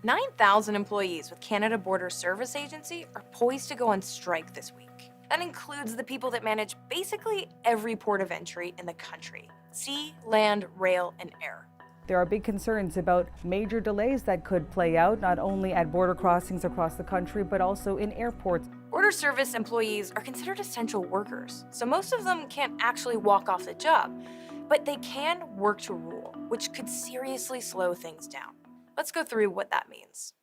9,000 employees with Canada Border Service Agency are poised to go on strike this week. That includes the people that manage basically every port of entry in the country: sea, land, rail, and air. There are big concerns about major delays that could play out, not only at border crossings across the country, but also in airports. Border service employees are considered essential workers, so most of them can't actually walk off the job, but they can work to rule, which could seriously slow things down. Let's go through what that means.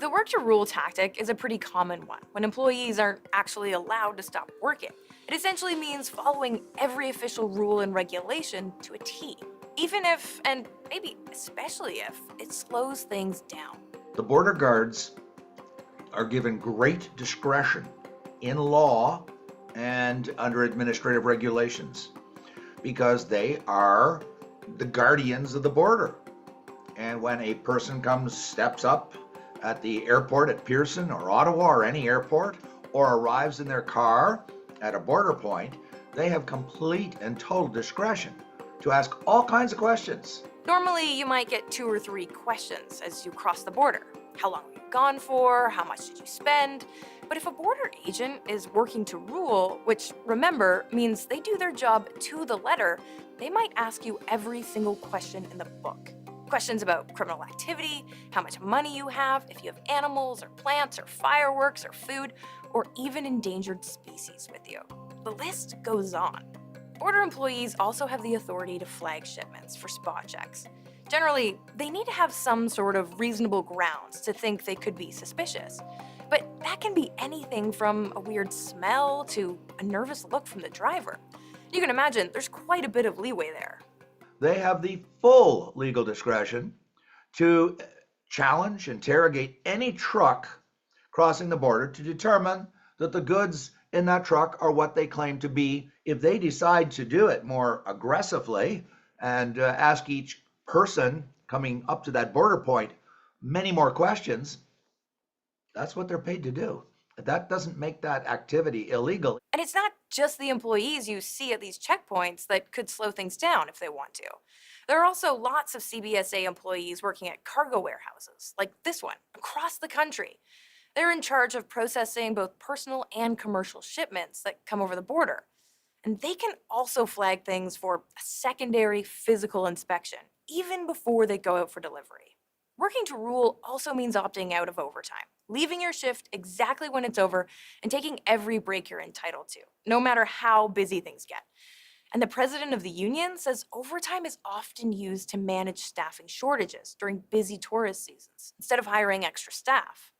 The work to rule tactic is a pretty common one when employees aren't actually allowed to stop working. It essentially means following every official rule and regulation to a T, even if, and maybe especially if, it slows things down. The border guards are given great discretion in law and under administrative regulations because they are the guardians of the border. And when a person steps up at the airport at Pearson or Ottawa or any airport, or arrives in their car at a border point, they have complete and total discretion to ask all kinds of questions. Normally, you might get 2 or 3 questions as you cross the border. How long were you gone for? How much did you spend? But if a border agent is working to rule, which, remember, means they do their job to the letter, they might ask you every single question in the book. Questions about criminal activity, how much money you have, if you have animals or plants or fireworks or food, or even endangered species with you. The list goes on. Border employees also have the authority to flag shipments for spot checks. Generally, they need to have some sort of reasonable grounds to think they could be suspicious. But that can be anything from a weird smell to a nervous look from the driver. You can imagine there's quite a bit of leeway there. They have the full legal discretion to challenge, interrogate any truck crossing the border to determine that the goods in that truck are what they claim to be. If they decide to do it more aggressively and ask each person coming up to that border point many more questions, that's what they're paid to do. That doesn't make that activity illegal. And it's not just the employees you see at these checkpoints that could slow things down if they want to. There are also lots of CBSA employees working at cargo warehouses, like this one, across the country. They're in charge of processing both personal and commercial shipments that come over the border. And they can also flag things for a secondary physical inspection, even before they go out for delivery. Working to rule also means opting out of overtime, leaving your shift exactly when it's over and taking every break you're entitled to, no matter how busy things get. And the president of the union says overtime is often used to manage staffing shortages during busy tourist seasons, instead of hiring extra staff.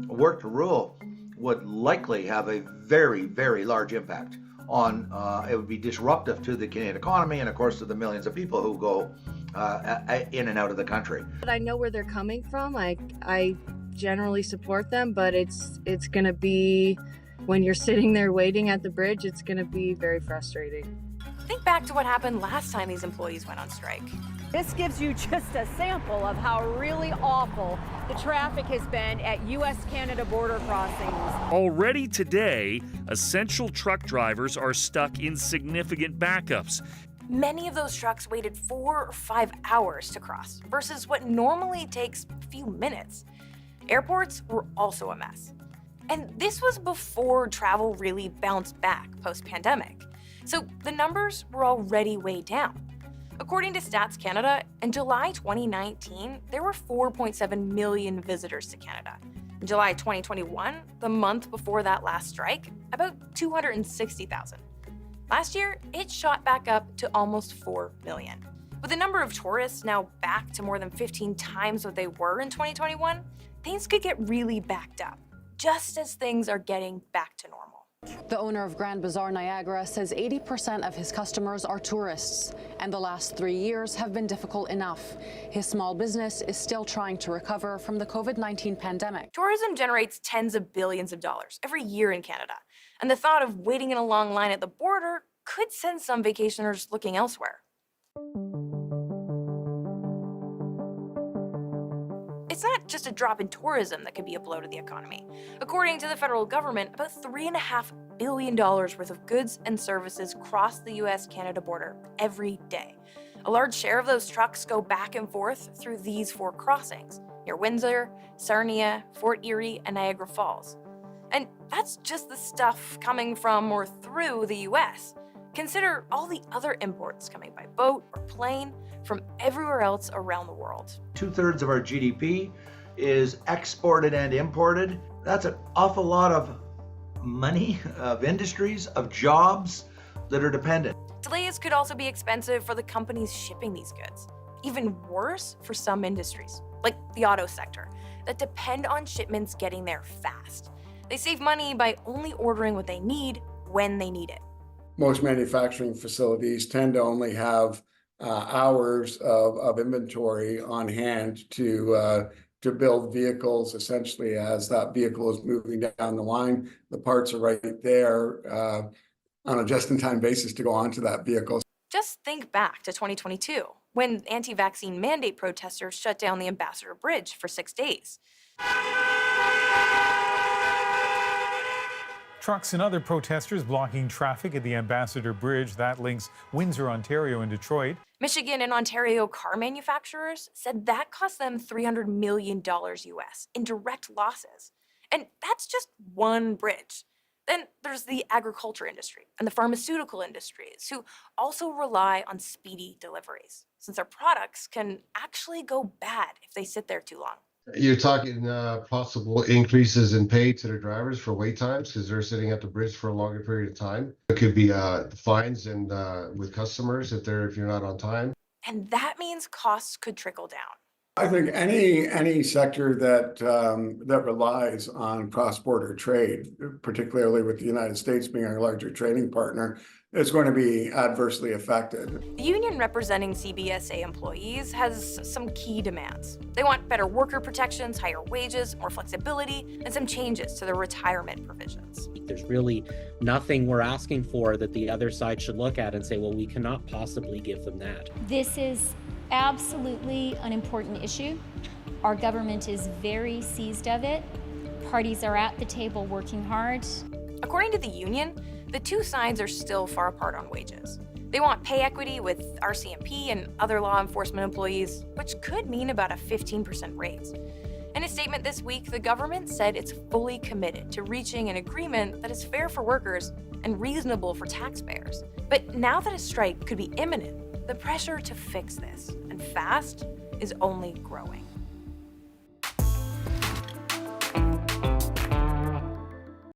Work to rule would likely have a very, very large impact on, it would be disruptive to the Canadian economy and of course to the millions of people who go in and out of the country. But I know where they're coming from. I generally support them, but it's going to be, when you're sitting there waiting at the bridge, it's going to be very frustrating. Think back to what happened last time these employees went on strike. This gives you just a sample of how really awful the traffic has been at U.S.-Canada border crossings. Already today, essential truck drivers are stuck in significant backups. Many of those trucks waited 4 or 5 hours to cross, versus what normally takes a few minutes. Airports were also a mess. And this was before travel really bounced back post-pandemic. So the numbers were already way down. According to Stats Canada, in July 2019, there were 4.7 million visitors to Canada. In July 2021, the month before that last strike, about 260,000. Last year, it shot back up to almost 4 million. With the number of tourists now back to more than 15 times what they were in 2021, things could get really backed up, just as things are getting back to normal. The owner of Grand Bazaar Niagara says 80% of his customers are tourists, and the last 3 years have been difficult enough. His small business is still trying to recover from the COVID-19 pandemic. Tourism generates tens of billions of dollars every year in Canada, and the thought of waiting in a long line at the border could send some vacationers looking elsewhere. it's not just a drop in tourism that could be a blow to the economy. According to the federal government, about $3.5 billion worth of goods and services cross the US-Canada border every day. A large share of those trucks go back and forth through these 4 crossings, near Windsor, Sarnia, Fort Erie, and Niagara Falls. And that's just the stuff coming from or through the US. Consider all the other imports coming by boat or plane from everywhere else around the world. 2/3 of our GDP is exported and imported. That's an awful lot of money, of industries, of jobs that are dependent. Delays could also be expensive for the companies shipping these goods. Even worse for some industries, like the auto sector, that depend on shipments getting there fast. They save money by only ordering what they need when they need it. Most manufacturing facilities tend to only have hours of inventory on hand to build vehicles. Essentially, as that vehicle is moving down the line, the parts are right there on a just-in-time basis to go onto that vehicle. Just think back to 2022, when anti-vaccine mandate protesters shut down the Ambassador Bridge for 6 days. Trucks and other protesters blocking traffic at the Ambassador Bridge that links Windsor, Ontario and Detroit. Michigan and Ontario car manufacturers said that cost them $300 million US in direct losses. And that's just one bridge. Then there's the agriculture industry and the pharmaceutical industries, who also rely on speedy deliveries, since their products can actually go bad if they sit there too long. You're talking possible increases in pay to the drivers for wait times because they're sitting at the bridge for a longer period of time. It could be fines and with customers if you're not on time. And that means costs could trickle down. I think any sector that relies on cross-border trade, particularly with the United States being our larger trading partner, is going to be adversely affected. The union representing CBSA employees has some key demands. They want better worker protections, higher wages, more flexibility, and some changes to their retirement provisions. There's really nothing we're asking for that the other side should look at and say, well, we cannot possibly give them that. This is absolutely an important issue. Our government is very seized of it. Parties are at the table working hard. According to the union, the two sides are still far apart on wages. They want pay equity with RCMP and other law enforcement employees, which could mean about a 15% raise. In a statement this week, the government said it's fully committed to reaching an agreement that is fair for workers and reasonable for taxpayers. But now that a strike could be imminent, the pressure to fix this, and fast, is only growing.